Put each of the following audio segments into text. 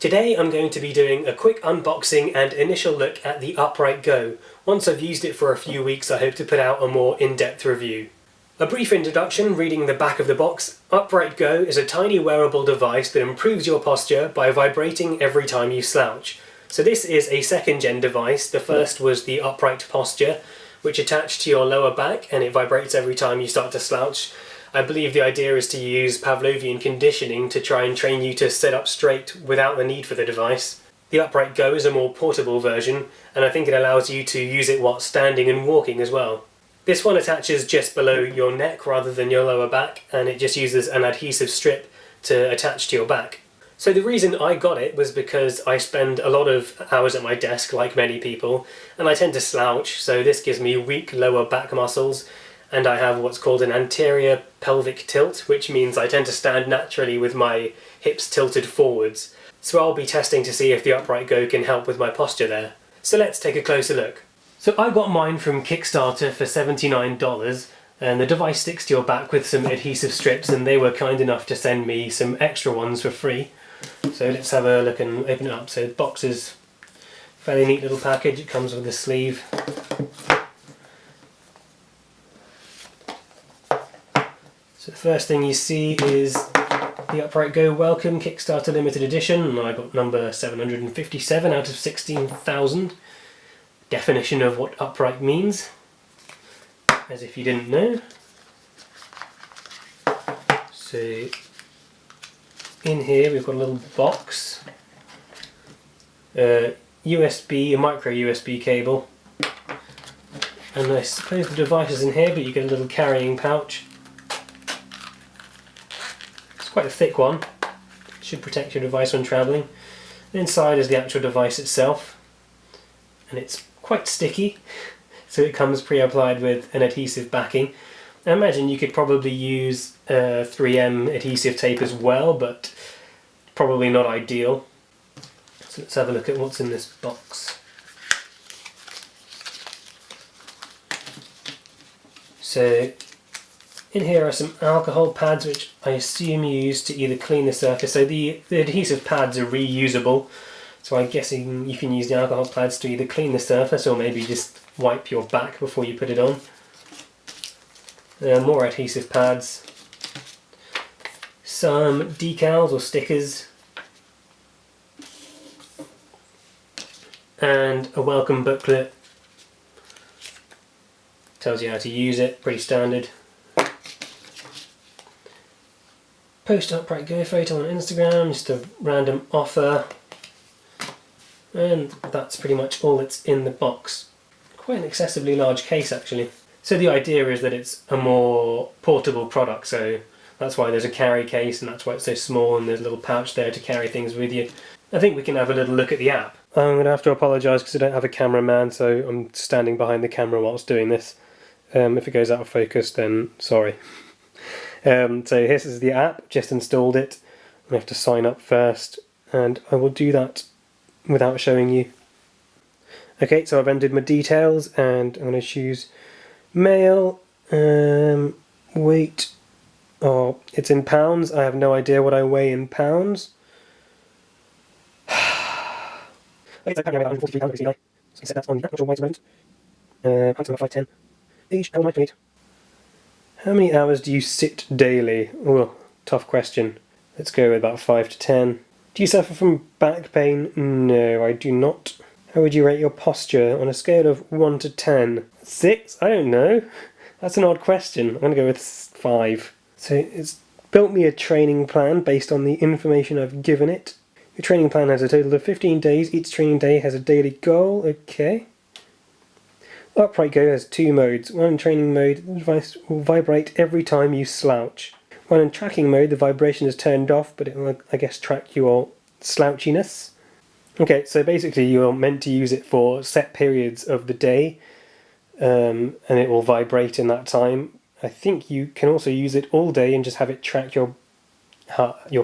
Today I'm going to be doing a quick unboxing and initial look at the Upright Go. Once I've used it for a few weeks, I hope to put out a more in-depth review. A brief introduction, reading the back of the box. Upright Go is a tiny wearable device that improves your posture by vibrating every time you slouch. So this is a second-gen device. The first was the Upright Posture, which attached to your lower back and it vibrates every time you start to slouch. I believe the idea is to use Pavlovian conditioning to try and train you to sit up straight without the need for the device. The Upright Go is a more portable version, and I think it allows you to use it while standing and walking as well. This one attaches just below your neck rather than your lower back, and it just uses an adhesive strip to attach to your back. So the reason I got it was because I spend a lot of hours at my desk, like many people, and I tend to slouch, so this gives me weak lower back muscles, and I have what's called an anterior pelvic tilt, which means I tend to stand naturally with my hips tilted forwards. So I'll be testing to see if the Upright Go can help with my posture there. So let's take a closer look. So I got mine from Kickstarter for $79, and the device sticks to your back with some adhesive strips, and they were kind enough to send me some extra ones for free. So let's have a look and open it up. So the box is a fairly neat little package. It comes with a sleeve. So the first thing you see is the Upright Go Welcome Kickstarter Limited Edition, and I got number 757 out of 16,000. Definition of what upright means, as if you didn't know. So in here we've got a little box, USB, a micro USB cable, and I suppose the device is in here, but you get a little carrying pouch. Quite a thick one, should protect your device when travelling. Inside is the actual device itself, and it's quite sticky, so it comes pre-applied with an adhesive backing. I imagine you could probably use 3M adhesive tape as well, but probably not ideal. So let's have a look at what's in this box. So in here are some alcohol pads, which I assume you use to either clean the surface. So the adhesive pads are reusable, so I'm guessing you can use the alcohol pads to either clean the surface or maybe just wipe your back before you put it on. More adhesive pads, some decals or stickers, and a welcome booklet. Tells you how to use it, pretty standard. Post Upright Go photo on Instagram, just a random offer, and that's pretty much all that's in the box. Quite an excessively large case actually. So the idea is that it's a more portable product, so that's why there's a carry case and that's why it's so small, and there's a little pouch there to carry things with you. I think we can have a little look at the app. I'm going to have to apologise because I don't have a cameraman, so I'm standing behind the camera whilst doing this. If it goes out of focus, then sorry. So this is the app, just installed it. I have to sign up first, and I will do that without showing you. Okay, so I've entered my details, and I'm going to choose male, weight, oh, it's in pounds. I have no idea what I weigh in pounds. Okay, so apparently I weigh 143 pounds, so I set that on the actual weight amount. Height I'm 5'10". Age, how much weight? How many hours do you sit daily? Oh, tough question. Let's go with about 5 to 10. Do you suffer from back pain? No, I do not. How would you rate your posture on a scale of 1 to 10? 6? I don't know. That's an odd question. I'm going to go with 5. So it's built me a training plan based on the information I've given it. Your training plan has a total of 15 days. Each training day has a daily goal. Okay. Upright Go has 2 modes. One in training mode, the device will vibrate every time you slouch. While in tracking mode, the vibration is turned off, but it will, I guess, track your slouchiness. Okay, so basically you're meant to use it for set periods of the day, and it will vibrate in that time. I think you can also use it all day and just have it track your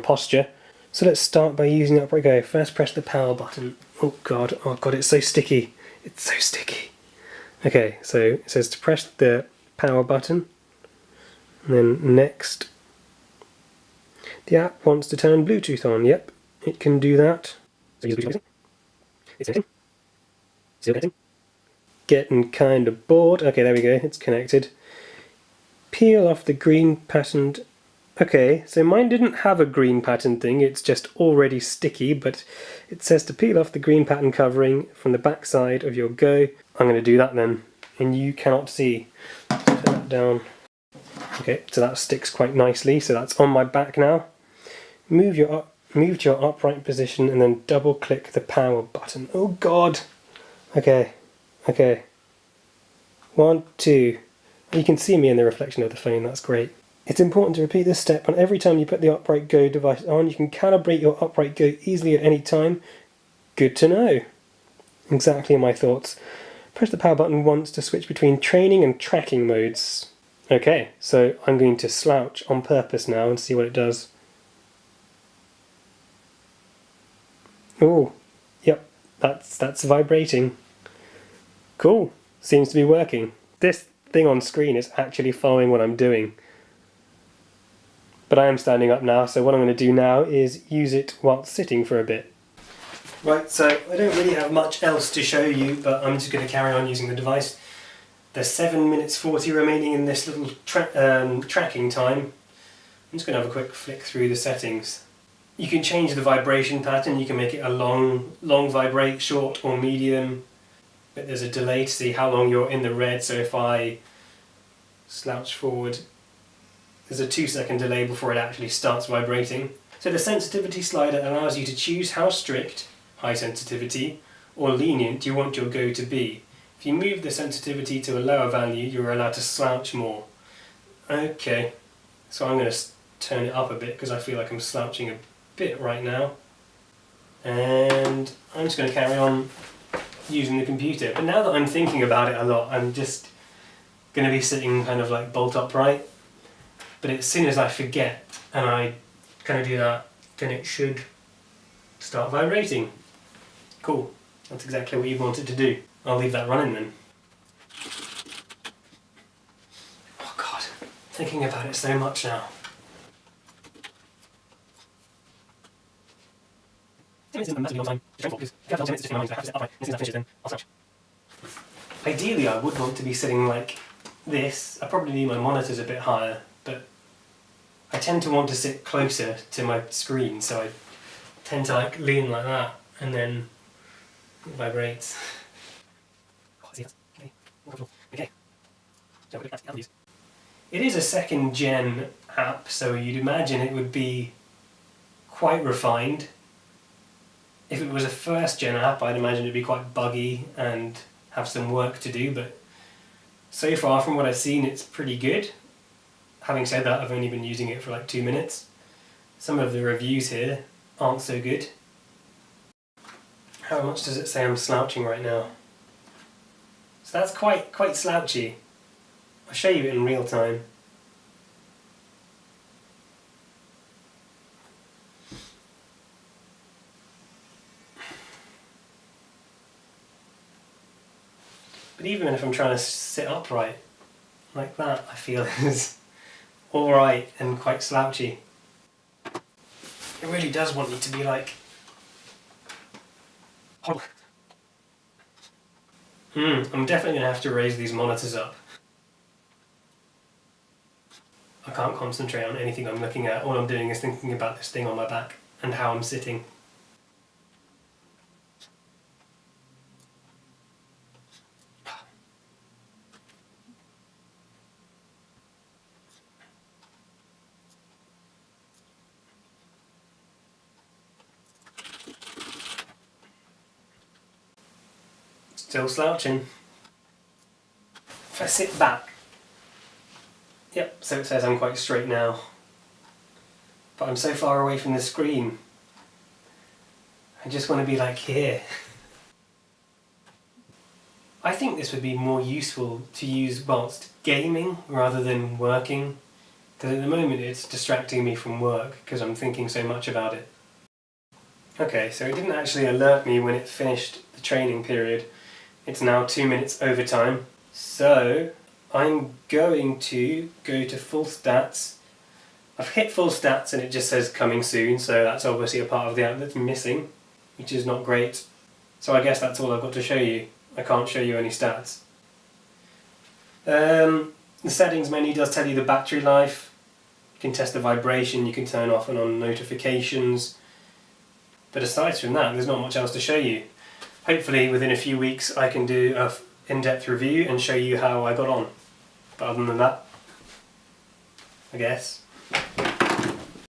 posture. So let's start by using the Upright Go. First press the power button. Oh god, it's so sticky. It's so sticky. Okay, so it says to press the power button, and then next. The app wants to turn Bluetooth on. Yep, it can do that. So use the it's connecting. Still connecting. Getting kind of bored. Okay, there we go. It's connected. Peel off the green patterned. Okay, so mine didn't have a green pattern thing, it's just already sticky, but it says to peel off the green pattern covering from the back side of your Go. I'm going to do that then, and you cannot see. Turn that down. Okay, so that sticks quite nicely, so that's on my back now. Move to your upright position and then double click the power button. Oh god! Okay, okay. 1, 2. You can see me in the reflection of the phone, that's great. It's important to repeat this step, and every time you put the upright Go device on, you can calibrate your upright Go easily at any time. Good to know. Exactly my thoughts. Press the power button once to switch between training and tracking modes. Okay, so I'm going to slouch on purpose now and see what it does. Oh, yep, that's vibrating. Cool, seems to be working. This thing on screen is actually following what I'm doing. But I am standing up now, so what I'm going to do now is use it while sitting for a bit. Right, so I don't really have much else to show you, but I'm just going to carry on using the device. There's 7 minutes 40 remaining in this little tracking time. I'm just going to have a quick flick through the settings. You can change the vibration pattern, you can make it a long vibrate, short or medium. But there's a delay to see how long you're in the red, so if I slouch forward, there's a 2-second delay before it actually starts vibrating. So the sensitivity slider allows you to choose how strict, high sensitivity, or lenient you want your Go to be. If you move the sensitivity to a lower value, you're allowed to slouch more. Okay, so I'm going to turn it up a bit because I feel like I'm slouching a bit right now. And I'm just going to carry on using the computer. But now that I'm thinking about it a lot, I'm just going to be sitting kind of like bolt upright. But as soon as I forget and I kind of do that, then it should start vibrating. Cool, that's exactly what you want it to do. I'll leave that running then. Oh god, thinking about it so much now. Ideally I would want to be sitting like this. I probably need my monitors a bit higher, but I tend to want to sit closer to my screen, so I tend to like lean like that, and then it vibrates. Okay. It is a 2nd gen app, so you'd imagine it would be quite refined. If it was a 1st gen app, I'd imagine it'd be quite buggy and have some work to do, but so far from what I've seen it's pretty good. Having said that, I've only been using it for like 2 minutes. Some of the reviews here aren't so good. How much does it say I'm slouching right now? So that's quite slouchy. I'll show you it in real time. But even if I'm trying to sit upright like that, I feel is alright and quite slouchy. It really does want you to be like... I'm definitely going to have to raise these monitors up. I can't concentrate on anything I'm looking at. All I'm doing is thinking about this thing on my back and how I'm sitting. Still slouching. If I sit back, yep, so it says I'm quite straight now. But I'm so far away from the screen. I just want to be like here. I think this would be more useful to use whilst gaming rather than working, because at the moment it's distracting me from work because I'm thinking so much about it. Okay, so it didn't actually alert me when it finished the training period. It's now 2 minutes overtime, so I'm going to go to full stats. I've hit full stats and it just says coming soon, so that's obviously a part of the app that's missing. which is not great. So I guess that's all I've got to show you. I can't show you any stats. The settings menu does tell you the battery life. You can test the vibration, you can turn off and on notifications. But aside from that, there's not much else to show you. Hopefully within a few weeks I can do an in-depth review and show you how I got on. But other than that, I guess.